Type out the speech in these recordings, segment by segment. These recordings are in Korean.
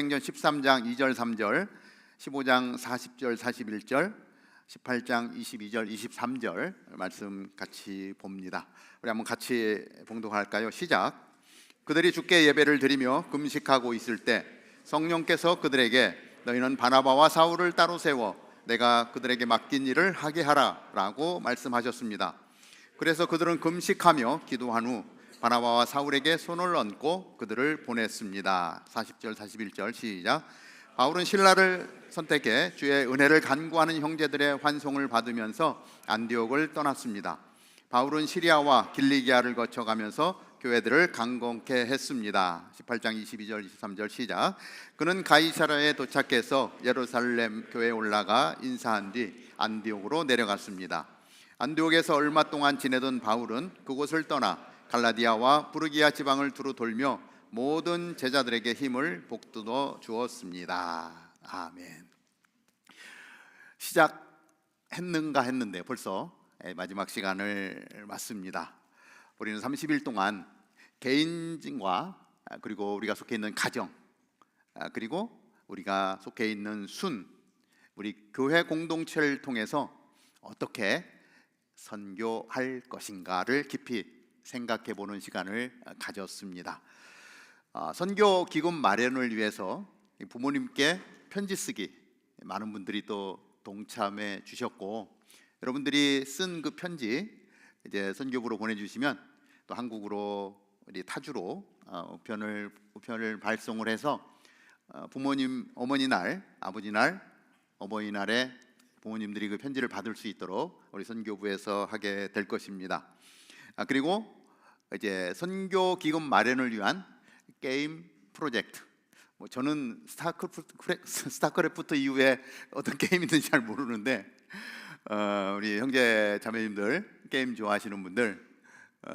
사도행전 13장 2절 3절, 15장 40절 41절, 18장 22절 23절 말씀 같이 봅니다. 우리 한번 같이 봉독할까요? 시작. 그들이 주께 예배를 드리며 금식하고 있을 때 성령께서 그들에게 너희는 바나바와 사울을 따로 세워 내가 그들에게 맡긴 일을 하게 하라 라고 말씀하셨습니다. 그래서 그들은 금식하며 기도한 후 바나바와 사울에게 손을 얹고 그들을 보냈습니다. 40절 41절 시작. 바울은 신라를 선택해 주의 은혜를 간구하는 형제들의 환송을 받으면서 안디옥을 떠났습니다. 바울은 시리아와 길리기아를 거쳐가면서 교회들을 강건케 했습니다. 18장 22절 23절 시작. 그는 가이사랴에 도착해서 예루살렘 교회에 올라가 인사한 뒤 안디옥으로 내려갔습니다. 안디옥에서 얼마 동안 지내던 바울은 그곳을 떠나 갈라디아와 부르기아 지방을 두루 돌며 모든 제자들에게 힘을 북돋워 주었습니다. 아멘. 시작했는가 했는데 벌써 마지막 시간을 맞습니다. 우리는 30일 동안 개인과 그리고 우리가 속해 있는 가정, 그리고 우리가 속해 있는 우리 교회 공동체를 통해서 어떻게 선교할 것인가를 깊이 생각해 보는 시간을 가졌습니다. 선교 기금 마련을 위해서 부모님께 편지 쓰기 많은 분들이 또 동참해 주셨고, 여러분들이 쓴 그 편지 이제 선교부로 보내주시면 또 한국으로 우리 타주로 우편을 발송을 해서 부모님 어머니날, 아버지날, 어버이날에 부모님들이 그 편지를 받을 수 있도록 우리 선교부에서 하게 될 것입니다. 그리고 이제 선교 기금 마련을 위한 게임 프로젝트. 저는 스타크래프트 이후에 어떤 게임이 있는지 잘 모르는데 우리 형제 자매님들 게임 좋아하시는 분들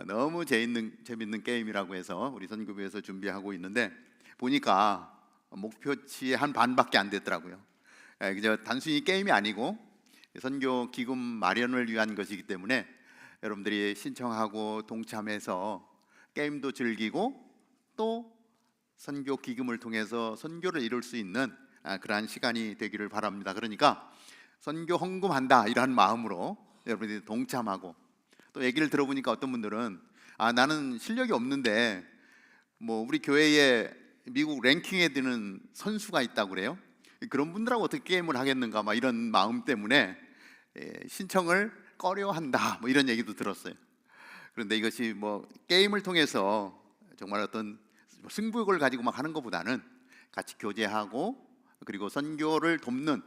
너무 재밌는 게임이라고 해서 우리 선교부에서 준비하고 있는데 보니까 목표치의 한 반밖에 안 됐더라고요. 그저 단순히 게임이 아니고 선교 기금 마련을 위한 것이기 때문에 여러분들이 신청하고 동참해서 게임도 즐기고 또 선교 기금을 통해서 선교를 이룰 수 있는 그러한 시간이 되기를 바랍니다. 그러니까 선교 헌금한다 이런 마음으로 여러분들이 동참하고, 또 얘기를 들어보니까 어떤 분들은 나는 실력이 없는데 우리 교회에 미국 랭킹에 드는 선수가 있다고 그래요. 그런 분들하고 어떻게 게임을 하겠는가 이런 마음 때문에 신청을 꺼려한다 이런 얘기도 들었어요. 그런데 이것이 게임을 통해서 정말 어떤 승부욕을 가지고 하는 것보다는 같이 교제하고 그리고 선교를 돕는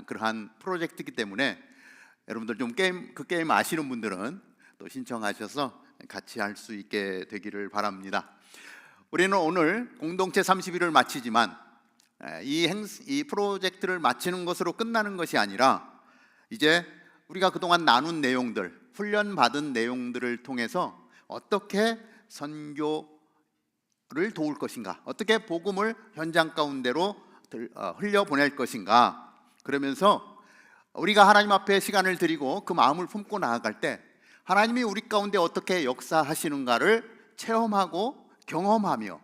그러한 프로젝트이기 때문에 여러분들 좀 그 게임 아시는 분들은 또 신청하셔서 같이 할 수 있게 되기를 바랍니다. 우리는 오늘 공동체 30일을 마치지만 이 프로젝트를 마치는 것으로 끝나는 것이 아니라 이제 우리가 그동안 나눈 내용들, 훈련받은 내용들을 통해서 어떻게 선교를 도울 것인가, 어떻게 복음을 현장 가운데로 흘려보낼 것인가, 그러면서 우리가 하나님 앞에 시간을 드리고 그 마음을 품고 나아갈 때 하나님이 우리 가운데 어떻게 역사하시는가를 체험하고 경험하며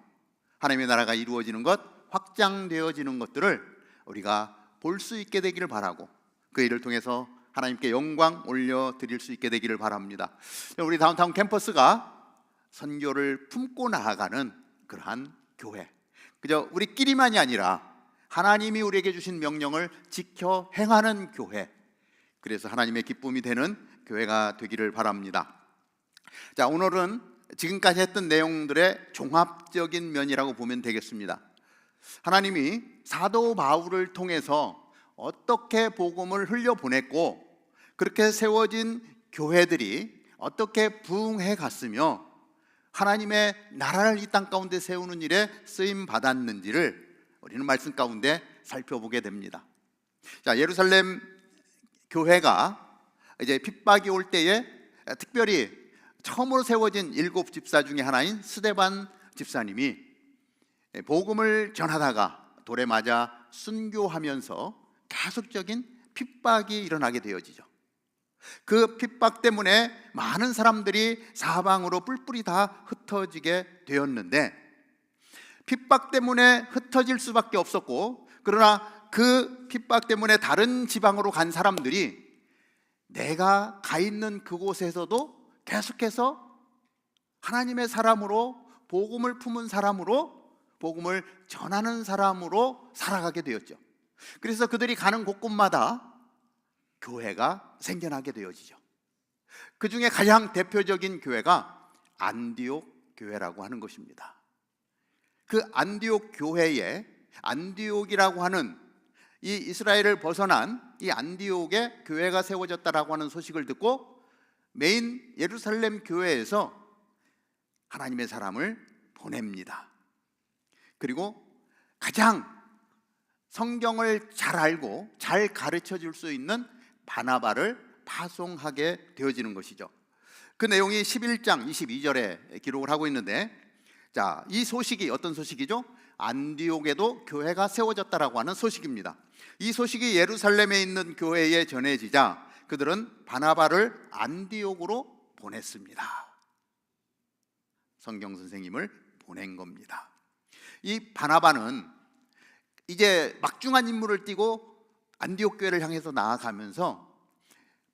하나님의 나라가 이루어지는 것, 확장되어지는 것들을 우리가 볼 수 있게 되기를 바라고 그 일을 통해서 하나님께 영광 올려드릴 수 있게 되기를 바랍니다. 우리 다운타운 캠퍼스가 선교를 품고 나아가는 그러한 교회, 그저 우리끼리만이 아니라 하나님이 우리에게 주신 명령을 지켜 행하는 교회, 그래서 하나님의 기쁨이 되는 교회가 되기를 바랍니다. 자, 오늘은 지금까지 했던 내용들의 종합적인 면이라고 보면 되겠습니다. 하나님이 사도 바울을 통해서 어떻게 복음을 흘려보냈고 그렇게 세워진 교회들이 어떻게 부흥해 갔으며 하나님의 나라를 이 땅 가운데 세우는 일에 쓰임 받았는지를 우리는 말씀 가운데 살펴보게 됩니다. 자, 예루살렘 교회가 이제 핍박이 올 때에 특별히 처음으로 세워진 7 집사 중에 하나인 스데반 집사님이 복음을 전하다가 돌에 맞아 순교하면서 가속적인 핍박이 일어나게 되어지죠. 그 핍박 때문에 많은 사람들이 사방으로 뿔뿔이 다 흩어지게 되었는데 핍박 때문에 흩어질 수밖에 없었고, 그러나 그 핍박 때문에 다른 지방으로 간 사람들이 내가 가 있는 그곳에서도 계속해서 하나님의 사람으로, 복음을 품은 사람으로, 복음을 전하는 사람으로 살아가게 되었죠. 그래서 그들이 가는 곳곳마다 교회가 생겨나게 되어지죠. 그 중에 가장 대표적인 교회가 안디옥 교회라고 하는 것입니다. 그 안디옥 교회에, 안디옥이라고 하는 이 이스라엘을 벗어난 이 안디옥에 교회가 세워졌다라고 하는 소식을 듣고 메인 예루살렘 교회에서 하나님의 사람을 보냅니다. 그리고 가장 성경을 잘 알고 잘 가르쳐 줄 수 있는 바나바를 파송하게 되어지는 것이죠. 그 내용이 11장 22절에 기록을 하고 있는데, 자, 이 소식이 어떤 소식이죠? 안디옥에도 교회가 세워졌다라고 하는 소식입니다. 이 소식이 예루살렘에 있는 교회에 전해지자 그들은 바나바를 안디옥으로 보냈습니다. 성경 선생님을 보낸 겁니다. 이 바나바는 이제 막중한 임무를 띠고 안디옥 교회를 향해서 나아가면서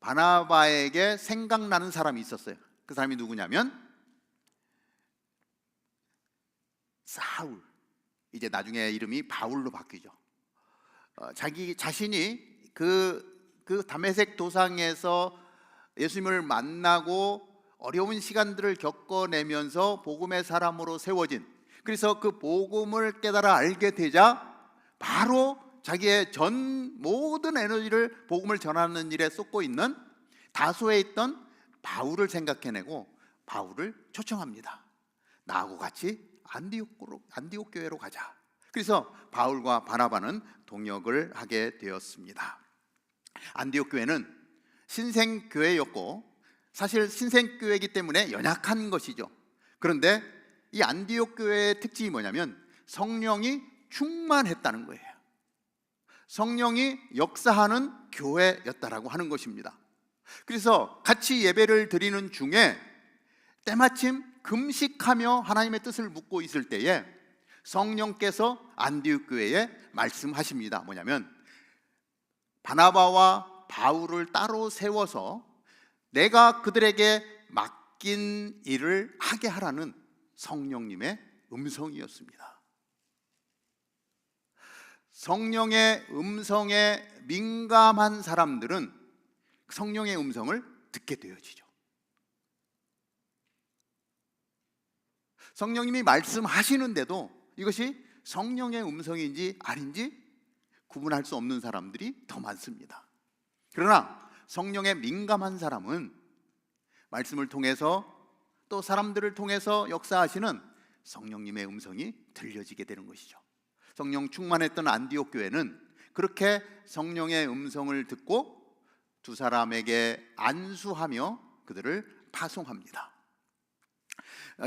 바나바에게 생각나는 사람이 있었어요. 그 사람이 누구냐면 사울, 이제 나중에 이름이 바울로 바뀌죠. 자기 자신이 그 다메섹 도상에서 예수님을 만나고 어려운 시간들을 겪어내면서 복음의 사람으로 세워진, 그래서 그 복음을 깨달아 알게 되자 바로 자기의 전 모든 에너지를 복음을 전하는 일에 쏟고 있는 다소에 있던 바울을 생각해내고 바울을 초청합니다. 나하고 같이 안디옥 교회로 가자. 그래서 바울과 바나바는 동역을 하게 되었습니다. 안디옥 교회는 신생교회였고 사실 신생교회이기 때문에 연약한 것이죠. 그런데 이 안디옥 교회의 특징이 뭐냐면 성령이 충만했다는 거예요. 성령이 역사하는 교회였다라고 하는 것입니다. 그래서 같이 예배를 드리는 중에 때마침 금식하며 하나님의 뜻을 묻고 있을 때에 성령께서 안디옥 교회에 말씀하십니다. 뭐냐면 바나바와 바울을 따로 세워서 내가 그들에게 맡긴 일을 하게 하라는 성령님의 음성이었습니다. 성령의 음성에 민감한 사람들은 성령의 음성을 듣게 되어지죠. 성령님이 말씀하시는데도 이것이 성령의 음성인지 아닌지 구분할 수 없는 사람들이 더 많습니다. 그러나 성령에 민감한 사람은 말씀을 통해서 또 사람들을 통해서 역사하시는 성령님의 음성이 들려지게 되는 것이죠. 성령 충만했던 안디옥 교회는 그렇게 성령의 음성을 듣고 두 사람에게 안수하며 그들을 파송합니다.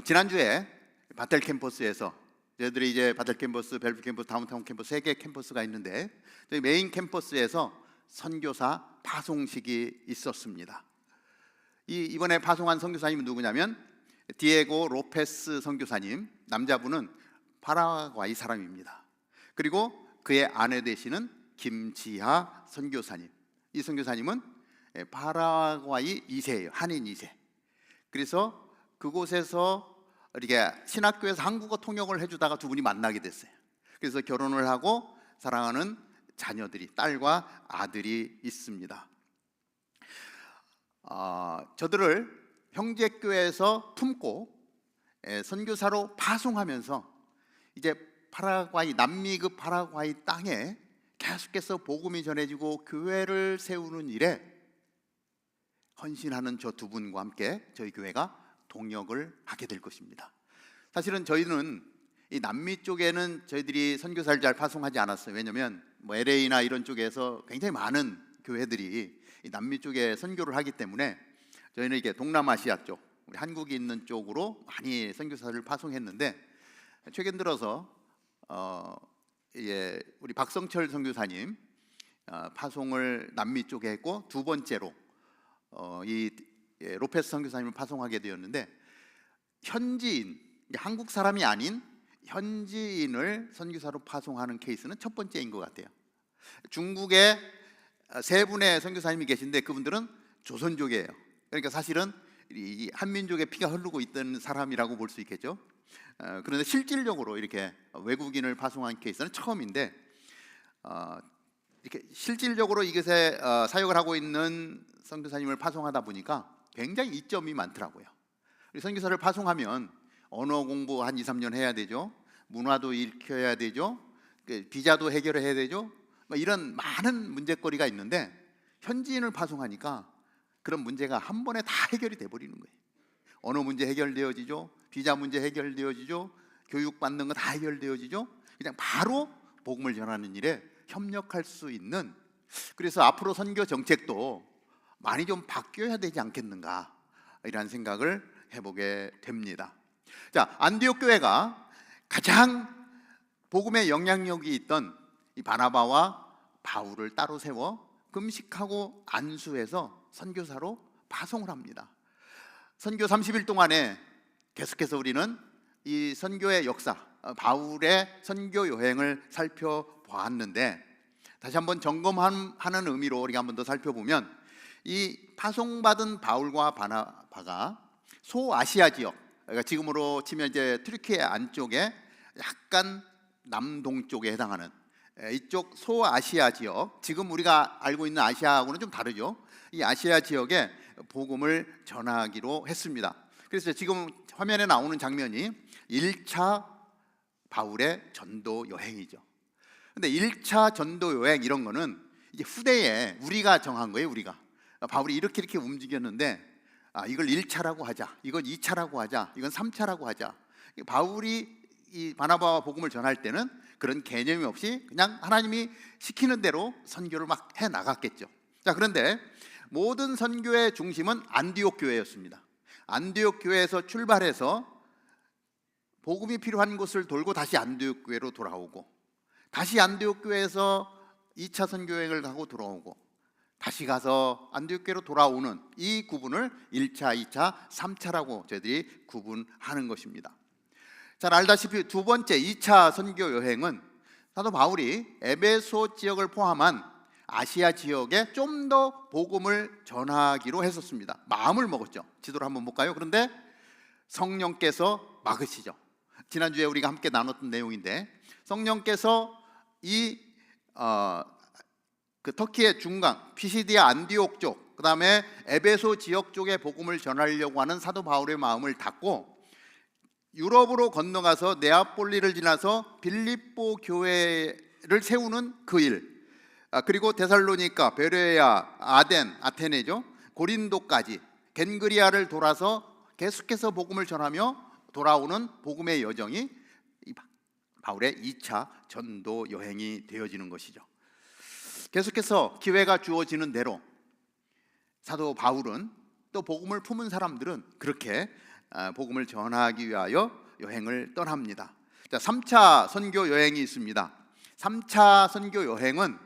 지난주에 바텔 캠퍼스에서 저희들이 이제 바텔 캠퍼스, 벨브 캠퍼스, 다운타운 캠퍼스 세 개 캠퍼스가 있는데 저희 메인 캠퍼스에서 선교사 파송식이 있었습니다. 이번에 파송한 선교사님은 누구냐면 디에고 로페스 선교사님, 남자분은 파라과이 사람입니다. 그리고 그의 아내 되시는 김지하 선교사님, 이 선교사님은 파라과이 2세예요. 한인 2세. 그래서 그곳에서 이렇게 신학교에서 한국어 통역을 해주다가 두 분이 만나게 됐어요. 그래서 결혼을 하고 사랑하는 자녀들이, 딸과 아들이 있습니다. 저들을 형제교회에서 품고 선교사로 파송하면서 이제 파라과이, 남미급 파라과이 땅에 계속해서 복음이 전해지고 교회를 세우는 일에 헌신하는 저 두 분과 함께 저희 교회가 동역을 하게 될 것입니다. 사실은 저희는 이 남미 쪽에는 저희들이 선교사를 잘 파송하지 않았어요. 왜냐하면 뭐 LA나 이런 쪽에서 굉장히 많은 교회들이 이 남미 쪽에 선교를 하기 때문에 저희는 이게 동남아시아 쪽, 우리 한국이 있는 쪽으로 많이 선교사를 파송했는데 최근 들어서 우리 박성철 선교사님 파송을 남미 쪽에 했고 두 번째로 로페스 선교사님을 파송하게 되었는데 현지인, 한국 사람이 아닌 현지인을 선교사로 파송하는 케이스는 첫 번째인 것 같아요. 중국에 세 분의 선교사님이 계신데 그분들은 조선족이에요. 그러니까 사실은 이 한민족의 피가 흐르고 있던 사람이라고 볼 수 있겠죠. 그런데 실질적으로 이렇게 외국인을 파송한 케이스는 처음인데, 이렇게 실질적으로 이것에 사역을 하고 있는 선교사님을 파송하다 보니까 굉장히 이점이 많더라고요. 선교사를 파송하면 언어 공부 한 2, 3년 해야 되죠. 문화도 익혀야 되죠. 비자도 해결해야 되죠. 이런 많은 문제거리가 있는데 현지인을 파송하니까 그런 문제가 한 번에 다 해결이 돼버리는 거예요. 언어 문제 해결되어지죠. 비자 문제 해결되어지죠. 교육받는 거 다 해결되어지죠. 그냥 바로 복음을 전하는 일에 협력할 수 있는, 그래서 앞으로 선교 정책도 많이 좀 바뀌어야 되지 않겠는가, 이런 생각을 해보게 됩니다. 자, 안디옥 교회가 가장 복음의 영향력이 있던 이 바나바와 바울을 따로 세워 금식하고 안수해서 선교사로 파송을 합니다. 선교 30일 동안에 계속해서 우리는 이 선교의 역사, 바울의 선교 여행을 살펴보았는데, 다시 한번 점검하는 의미로 우리가 한번 더 살펴보면, 이 파송받은 바울과 바나바가 소아시아 지역, 그러니까 지금으로 치면 이제 튀르키예 안쪽에 약간 남동쪽에 해당하는 이쪽 소아시아 지역, 지금 우리가 알고 있는 아시아하고는 좀 다르죠. 이 아시아 지역에 복음을 전하기로 했습니다. 그래서 지금 화면에 나오는 장면이 1차 바울의 전도 여행이죠. 근데 1차 전도 여행 이런 거는 이제 후대에 우리가 정한 거예요. 우리가 바울이 이렇게 움직였는데, 이걸 1차라고 하자, 이건 2차라고 하자, 이건 3차라고 하자. 바울이 이 바나바와 복음을 전할 때는 그런 개념이 없이 그냥 하나님이 시키는 대로 선교를 막 해 나갔겠죠. 자, 그런데 모든 선교의 중심은 안디옥 교회였습니다. 안디옥 교회에서 출발해서 복음이 필요한 곳을 돌고 다시 안디옥 교회로 돌아오고, 다시 안디옥 교회에서 2차 선교 여행을 가고 돌아오고, 다시 가서 안디옥 교회로 돌아오는 이 구분을 1차, 2차, 3차라고 저희들이 구분하는 것입니다. 잘 알다시피 두 번째 2차 선교 여행은 사도 바울이 에베소 지역을 포함한 아시아 지역에 좀 더 복음을 전하기로 했었습니다. 마음을 먹었죠. 지도를 한번 볼까요? 그런데 성령께서 막으시죠. 지난주에 우리가 함께 나눴던 내용인데, 성령께서 그 터키의 중간 피시디아 안디옥 쪽, 그 다음에 에베소 지역 쪽에 복음을 전하려고 하는 사도 바울의 마음을 닫고 유럽으로 건너가서 네아폴리를 지나서 빌립보 교회를 세우는 그 일, 그리고 데살로니가, 베레아, 아덴, 아테네죠, 고린도까지 겐그리아를 돌아서 계속해서 복음을 전하며 돌아오는 복음의 여정이 바울의 2차 전도 여행이 되어지는 것이죠. 계속해서 기회가 주어지는 대로 사도 바울은, 또 복음을 품은 사람들은 그렇게 복음을 전하기 위하여 여행을 떠납니다. 자, 3차 선교 여행이 있습니다. 3차 선교 여행은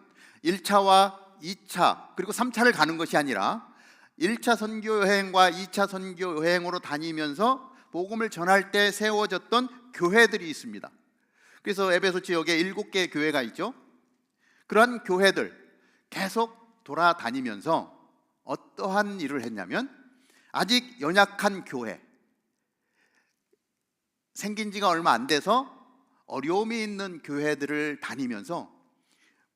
1차와 2차 그리고 3차를 가는 것이 아니라 1차 선교 여행과 2차 선교 여행으로 다니면서 복음을 전할 때 세워졌던 교회들이 있습니다. 그래서 에베소 지역에 7개의 교회가 있죠. 그러한 교회들 계속 돌아다니면서 어떠한 일을 했냐면, 아직 연약한 교회, 생긴 지가 얼마 안 돼서 어려움이 있는 교회들을 다니면서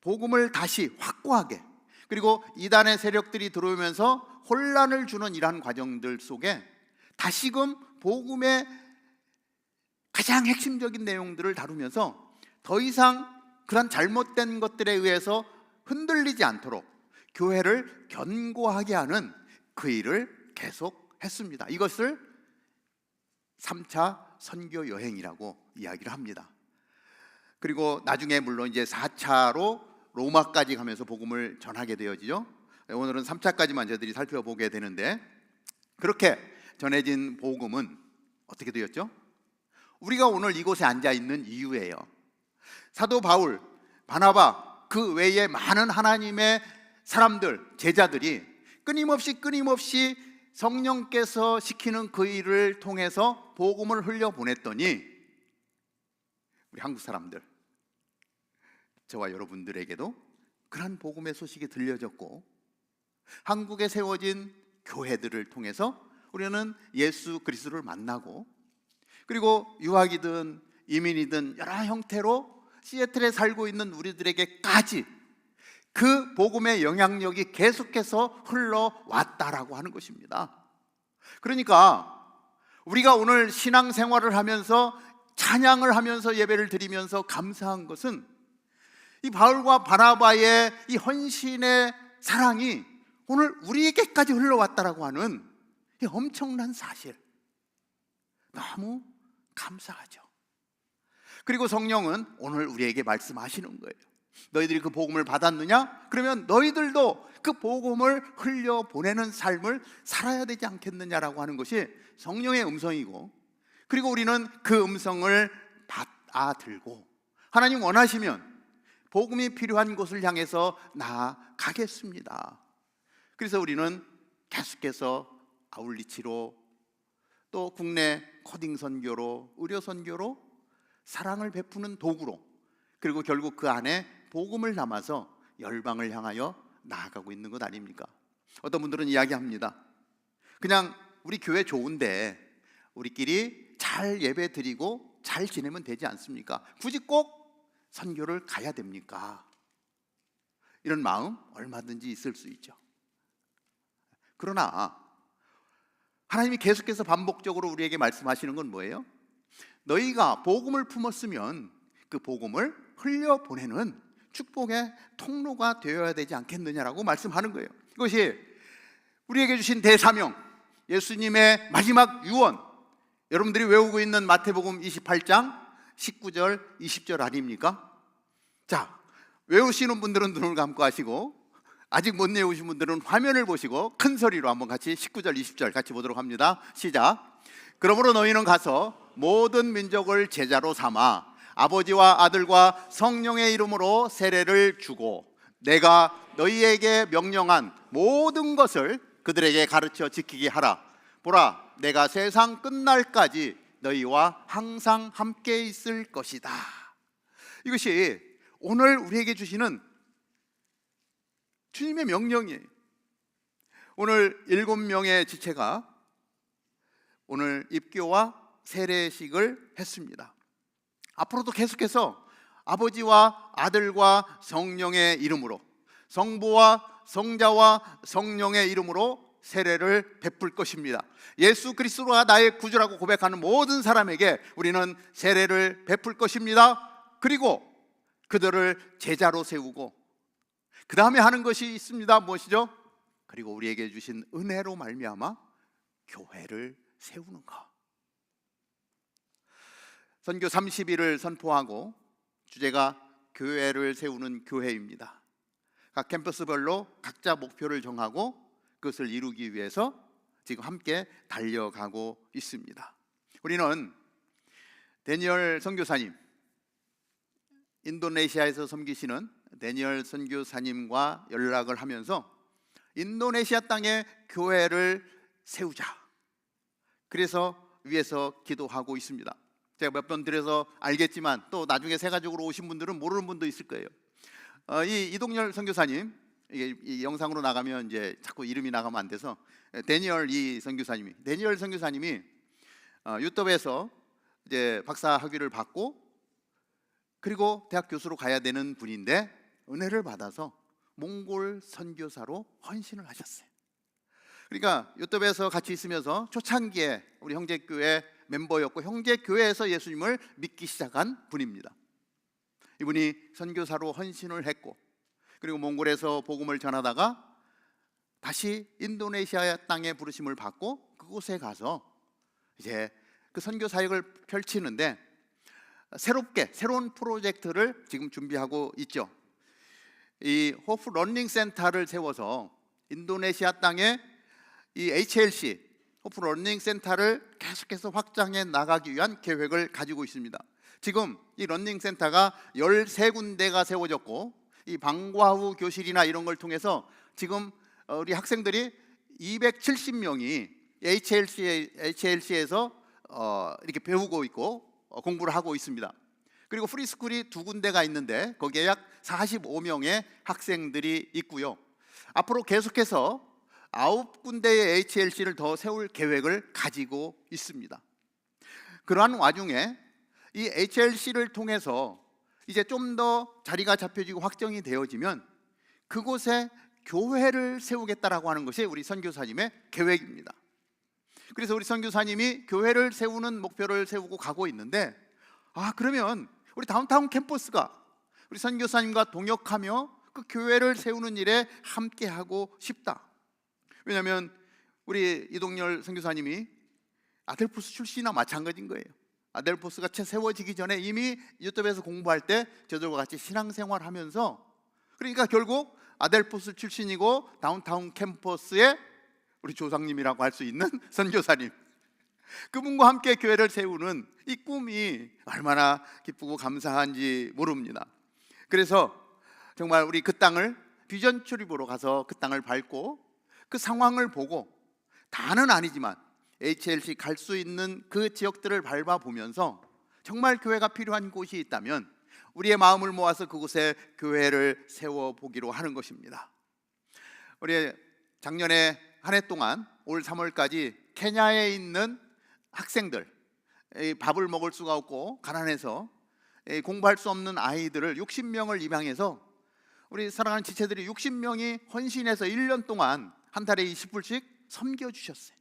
복음을 다시 확고하게, 그리고 이단의 세력들이 들어오면서 혼란을 주는 이러한 과정들 속에 다시금 복음의 가장 핵심적인 내용들을 다루면서 더 이상 그런 잘못된 것들에 의해서 흔들리지 않도록 교회를 견고하게 하는 그 일을 계속 했습니다. 이것을 3차 선교 여행이라고 이야기를 합니다. 그리고 나중에 물론 이제 4차로 로마까지 가면서 복음을 전하게 되어지죠. 오늘은 3차까지만 저희들이 살펴보게 되는데, 그렇게 전해진 복음은 어떻게 되었죠? 우리가 오늘 이곳에 앉아 있는 이유예요. 사도 바울, 바나바, 그 외에 많은 하나님의 사람들, 제자들이 끊임없이 성령께서 시키는 그 일을 통해서 복음을 흘려보냈더니 우리 한국 사람들, 저와 여러분들에게도 그런 복음의 소식이 들려졌고, 한국에 세워진 교회들을 통해서 우리는 예수 그리스도를 만나고, 그리고 유학이든 이민이든 여러 형태로 시애틀에 살고 있는 우리들에게까지 그 복음의 영향력이 계속해서 흘러왔다라고 하는 것입니다. 그러니까 우리가 오늘 신앙생활을 하면서, 찬양을 하면서, 예배를 드리면서 감사한 것은 이 바울과 바나바의 이 헌신의 사랑이 오늘 우리에게까지 흘러왔다라고 하는 이 엄청난 사실, 너무 감사하죠. 그리고 성령은 오늘 우리에게 말씀하시는 거예요. 너희들이 그 복음을 받았느냐? 그러면 너희들도 그 복음을 흘려보내는 삶을 살아야 되지 않겠느냐라고 하는 것이 성령의 음성이고, 그리고 우리는 그 음성을 받아들고 하나님 원하시면 복음이 필요한 곳을 향해서 나아가겠습니다. 그래서 우리는 계속해서 아울리치로, 또 국내 코딩 선교로, 의료 선교로, 사랑을 베푸는 도구로, 그리고 결국 그 안에 복음을 담아서 열방을 향하여 나아가고 있는 것 아닙니까? 어떤 분들은 이야기합니다. 그냥 우리 교회 좋은데 우리끼리 잘 예배 드리고 잘 지내면 되지 않습니까? 굳이 꼭 선교를 가야 됩니까? 이런 마음 얼마든지 있을 수 있죠. 그러나 하나님이 계속해서 반복적으로 우리에게 말씀하시는 건 뭐예요? 너희가 복음을 품었으면 그 복음을 흘려보내는 축복의 통로가 되어야 되지 않겠느냐라고 말씀하는 거예요. 이것이 우리에게 주신 대사명, 예수님의 마지막 유언, 여러분들이 외우고 있는 마태복음 28장 19절 20절 아닙니까? 자, 외우시는 분들은 눈을 감고 하시고, 아직 못 외우신 분들은 화면을 보시고 큰 소리로 한번 같이 19절 20절 같이 보도록 합니다. 시작. 그러므로 너희는 가서 모든 민족을 제자로 삼아 아버지와 아들과 성령의 이름으로 세례를 주고 내가 너희에게 명령한 모든 것을 그들에게 가르쳐 지키게 하라. 보라, 내가 세상 끝날까지 너희와 항상 함께 있을 것이다. 이것이 오늘 우리에게 주시는 주님의 명령이에요. 오늘 7명의 지체가 오늘 입교와 세례식을 했습니다. 앞으로도 계속해서 아버지와 아들과 성령의 이름으로, 성부와 성자와 성령의 이름으로 세례를 베풀 것입니다. 예수 그리스도가 나의 구주라고 고백하는 모든 사람에게 우리는 세례를 베풀 것입니다. 그리고 그들을 제자로 세우고, 그 다음에 하는 것이 있습니다. 무엇이죠? 그리고 우리에게 주신 은혜로 말미암아 교회를 세우는 것. 선교 30일을 선포하고 주제가 교회를 세우는 교회입니다. 각 캠퍼스별로 각자 목표를 정하고 그것을 이루기 위해서 지금 함께 달려가고 있습니다. 우리는 데니얼 선교사님, 인도네시아에서 섬기시는 데니얼 선교사님과 연락을 하면서 인도네시아 땅에 교회를 세우자, 그래서 위에서 기도하고 있습니다. 제가 몇 번 드려서 알겠지만 또 나중에 세가족으로 오신 분들은 모르는 분도 있을 거예요. 이 이동열 선교사님, 이 영상으로 나가면 이제 자꾸 이름이 나가면 안 돼서 데니얼 선교사님이 유럽에서 이제 박사 학위를 받고 그리고 대학 교수로 가야 되는 분인데 은혜를 받아서 몽골 선교사로 헌신을 하셨어요. 그러니까 유럽에서 같이 있으면서 초창기에 우리 형제교회 멤버였고 형제교회에서 예수님을 믿기 시작한 분입니다. 이분이 선교사로 헌신을 했고, 그리고 몽골에서 복음을 전하다가 다시 인도네시아 땅에 부르심을 받고 그곳에 가서 이제 그 선교 사역을 펼치는데 새로운 프로젝트를 지금 준비하고 있죠. 이 호프 러닝 센터를 세워서 인도네시아 땅에 이 HLC 호프 러닝 센터를 계속해서 확장해 나가기 위한 계획을 가지고 있습니다. 지금 이 러닝 센터가 13군데가 세워졌고, 이 방과후 교실이나 이런 걸 통해서 지금 우리 학생들이 270명이 HLC에서 이렇게 배우고 있고 공부를 하고 있습니다. 그리고 프리스쿨이 두 군데가 있는데 거기에 약 45명의 학생들이 있고요. 앞으로 계속해서 9군데의 HLC를 더 세울 계획을 가지고 있습니다. 그러한 와중에 이 HLC를 통해서 이제 좀 더 자리가 잡혀지고 확정이 되어지면 그곳에 교회를 세우겠다라고 하는 것이 우리 선교사님의 계획입니다. 그래서 우리 선교사님이 교회를 세우는 목표를 세우고 가고 있는데, 그러면 우리 다운타운 캠퍼스가 우리 선교사님과 동역하며 그 교회를 세우는 일에 함께하고 싶다. 왜냐하면 우리 이동열 선교사님이 아델포스 출신이나 마찬가지인 거예요. 아델포스가 채 세워지기 전에 이미 유럽에서 공부할 때 저들과 같이 신앙생활하면서, 그러니까 결국 아델포스 출신이고 다운타운 캠퍼스의 우리 조상님이라고 할 수 있는 선교사님, 그분과 함께 교회를 세우는 이 꿈이 얼마나 기쁘고 감사한지 모릅니다. 그래서 정말 우리 그 땅을 비전 출입으로 가서 그 땅을 밟고 그 상황을 보고, 다는 아니지만 HLC 갈 수 있는 그 지역들을 밟아보면서 정말 교회가 필요한 곳이 있다면 우리의 마음을 모아서 그곳에 교회를 세워보기로 하는 것입니다. 우리 작년에 한 해 동안 올 3월까지 케냐에 있는 학생들, 밥을 먹을 수가 없고 가난해서 공부할 수 없는 아이들을 60명을 입양해서 우리 사랑하는 지체들이 60명이 헌신해서 1년 동안 한 달에 20불씩 섬겨주셨어요.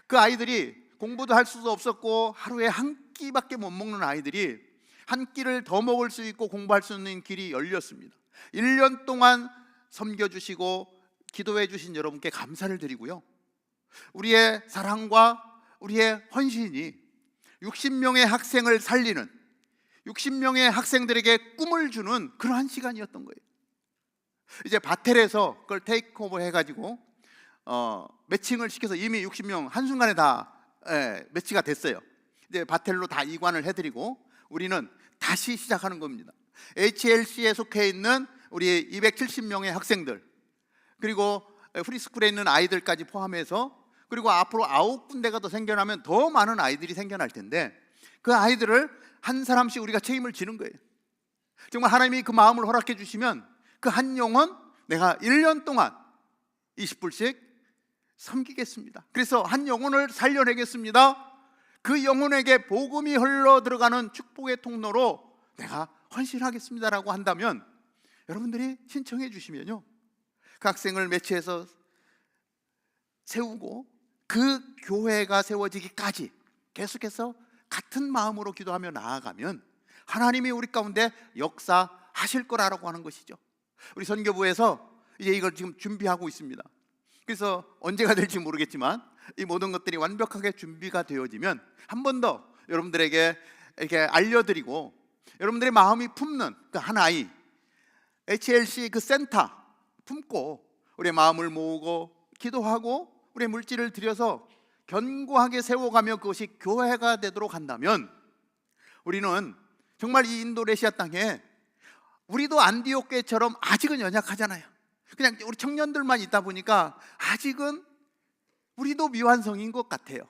그 아이들이 공부도 할 수도 없었고 하루에 한 끼밖에 못 먹는 아이들이 한 끼를 더 먹을 수 있고 공부할 수 있는 길이 열렸습니다. 1년 동안 섬겨주시고 기도해 주신 여러분께 감사를 드리고요, 우리의 사랑과 우리의 헌신이 60명의 학생을 살리는, 60명의 학생들에게 꿈을 주는 그러한 시간이었던 거예요. 이제 바텔에서 그걸 테이크오버 해가지고 매칭을 시켜서 이미 60명 한순간에 다 매치가 됐어요. 이제 바텔로 다 이관을 해드리고 우리는 다시 시작하는 겁니다. HLC에 속해 있는 우리 270명의 학생들, 그리고 프리스쿨에 있는 아이들까지 포함해서, 그리고 앞으로 9군데가 더 생겨나면 더 많은 아이들이 생겨날 텐데 그 아이들을 한 사람씩 우리가 책임을 지는 거예요. 정말 하나님이 그 마음을 허락해 주시면 그 한 영혼 내가 1년 동안 20불씩 섬기겠습니다. 그래서 한 영혼을 살려내겠습니다. 그 영혼에게 복음이 흘러 들어가는 축복의 통로로 내가 헌신하겠습니다라고 한다면, 여러분들이 신청해 주시면요, 그 학생을 매치해서 세우고 그 교회가 세워지기까지 계속해서 같은 마음으로 기도하며 나아가면 하나님이 우리 가운데 역사하실 거라고 하는 것이죠. 우리 선교부에서 이제 이걸 지금 준비하고 있습니다. 그래서 언제가 될지 모르겠지만 이 모든 것들이 완벽하게 준비가 되어지면 한 번 더 여러분들에게 이렇게 알려드리고, 여러분들의 마음이 품는 그 한 아이, HLC 그 센터 품고 우리의 마음을 모으고 기도하고 우리의 물질을 들여서 견고하게 세워가며 그것이 교회가 되도록 한다면, 우리는 정말 이 인도네시아 땅에, 우리도 안디옥교회처럼 아직은 연약하잖아요. 그냥 우리 청년들만 있다 보니까 아직은 우리도 미완성인 것 같아요.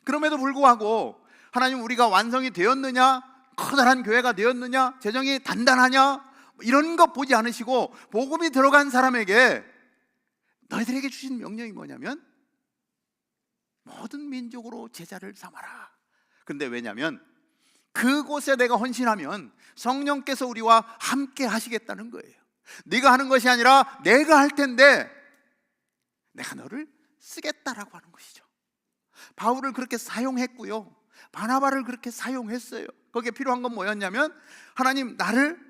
그럼에도 불구하고 하나님, 우리가 완성이 되었느냐, 커다란 교회가 되었느냐, 재정이 단단하냐, 이런 것 보지 않으시고 복음이 들어간 사람에게 너희들에게 주신 명령이 뭐냐면 모든 민족으로 제자를 삼아라. 근데 왜냐하면 그곳에 내가 헌신하면 성령께서 우리와 함께 하시겠다는 거예요. 네가 하는 것이 아니라 내가 할 텐데 내가 너를 쓰겠다라고 하는 것이죠. 바울을 그렇게 사용했고요, 바나바를 그렇게 사용했어요. 거기에 필요한 건 뭐였냐면 하나님 나를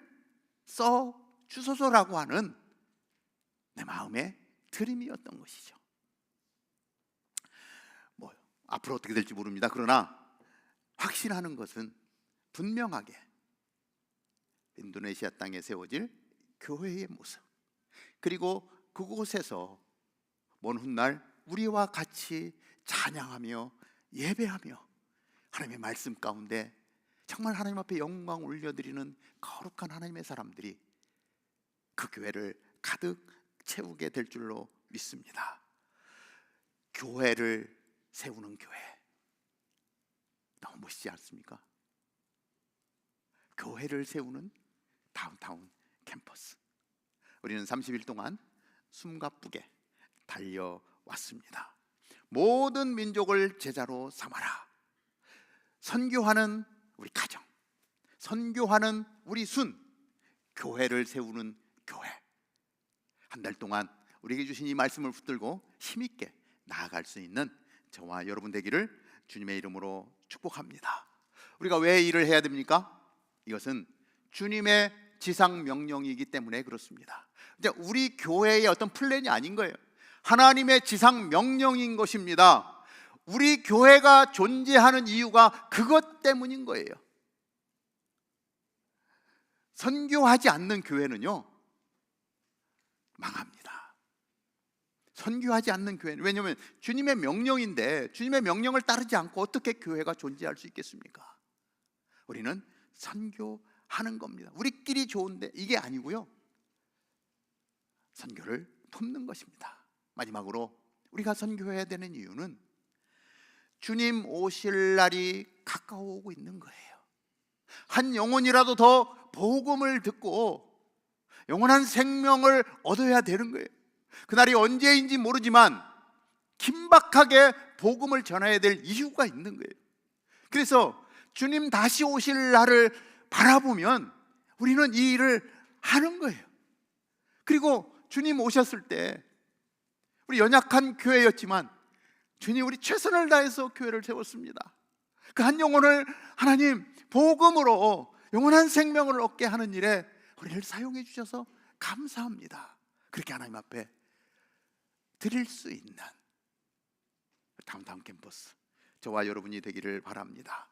써 주소서라고 하는 내 마음의 드림이었던 것이죠. 뭐 앞으로 어떻게 될지 모릅니다. 그러나 확신하는 것은 분명하게 인도네시아 땅에 세워질 교회의 모습, 그리고 그곳에서 먼 훗날 우리와 같이 찬양하며 예배하며 하나님의 말씀 가운데 정말 하나님 앞에 영광 올려드리는 거룩한 하나님의 사람들이 그 교회를 가득 채우게 될 줄로 믿습니다. 교회를 세우는 교회, 너무 멋있지 않습니까? 교회를 세우는 다운타운 캠퍼스. 우리는 30일 동안 숨가쁘게 달려왔습니다. 모든 민족을 제자로 삼아라. 선교하는 우리 가정, 선교하는 우리 순, 교회를 세우는 교회. 한 달 동안 우리에게 주신 이 말씀을 붙들고 힘있게 나아갈 수 있는 저와 여러분 되기를 주님의 이름으로 축복합니다. 우리가 왜 일을 해야 됩니까? 이것은 주님의 지상 명령이기 때문에 그렇습니다. 이제 우리 교회의 어떤 플랜이 아닌 거예요. 하나님의 지상 명령인 것입니다. 우리 교회가 존재하는 이유가 그것 때문인 거예요. 선교하지 않는 교회는요, 망합니다. 선교하지 않는 교회는, 왜냐하면 주님의 명령인데 주님의 명령을 따르지 않고 어떻게 교회가 존재할 수 있겠습니까? 우리는 선교하는 겁니다. 우리끼리 좋은데 이게 아니고요, 선교를 돕는 것입니다. 마지막으로 우리가 선교해야 되는 이유는 주님 오실 날이 가까워오고 있는 거예요. 한 영혼이라도 더 복음을 듣고 영원한 생명을 얻어야 되는 거예요. 그날이 언제인지 모르지만 긴박하게 복음을 전해야 될 이유가 있는 거예요. 그래서 주님 다시 오실 날을 바라보면 우리는 이 일을 하는 거예요. 그리고 주님 오셨을 때 우리 연약한 교회였지만 주님 우리 최선을 다해서 교회를 세웠습니다. 그 한 영혼을 하나님 복음으로 영원한 생명을 얻게 하는 일에 우리를 사용해 주셔서 감사합니다. 그렇게 하나님 앞에 드릴 수 있는 다운타운 캠퍼스 저와 여러분이 되기를 바랍니다.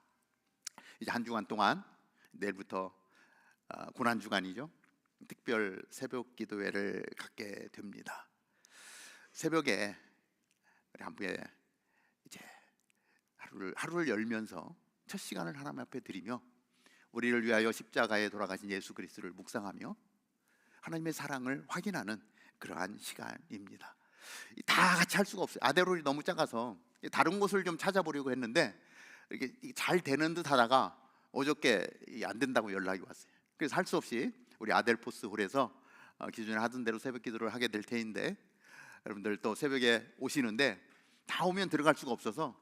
이제 한 주간 동안 내일부터 고난주간이죠. 특별 새벽 기도회를 갖게 됩니다. 새벽에 우리 함께 이제 하루를 열면서 첫 시간을 하나님 앞에 드리며 우리를 위하여 십자가에 돌아가신 예수 그리스도를 묵상하며 하나님의 사랑을 확인하는 그러한 시간입니다. 다 같이 할 수가 없어요. 아데롤이 너무 작아서 다른 곳을 좀 찾아보려고 했는데 이렇게 잘 되는 듯 하다가 어저께 안 된다고 연락이 왔어요. 그래서 할 수 없이 우리 아델포스 홀에서 기존에 하던 대로 새벽 기도를 하게 될 테인데, 여러분들 또 새벽에 오시는데 다 오면 들어갈 수가 없어서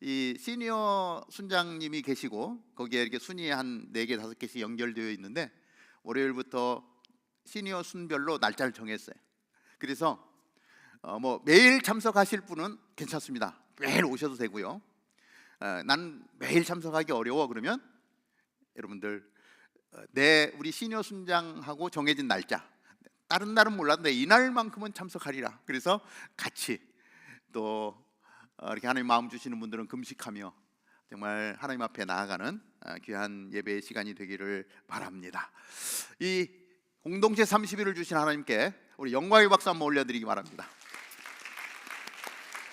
이 시니어 순장님이 계시고 거기에 이렇게 순위 한 4개 5개씩 연결되어 있는데 월요일부터 시니어 순별로 날짜를 정했어요. 그래서 뭐 매일 참석하실 분은 괜찮습니다. 매일 오셔도 되고요. 난 매일 참석하기 어려워 그러면 여러분들 우리 시니어 순장하고 정해진 날짜, 다른 날은 몰라도 이날만큼은 참석하리라. 그래서 같이 또 이렇게 하나님 마음 주시는 분들은 금식하며 정말 하나님 앞에 나아가는 귀한 예배의 시간이 되기를 바랍니다. 이 공동체 30일을 주신 하나님께 우리 영광의 박수 한번 올려드리기 바랍니다.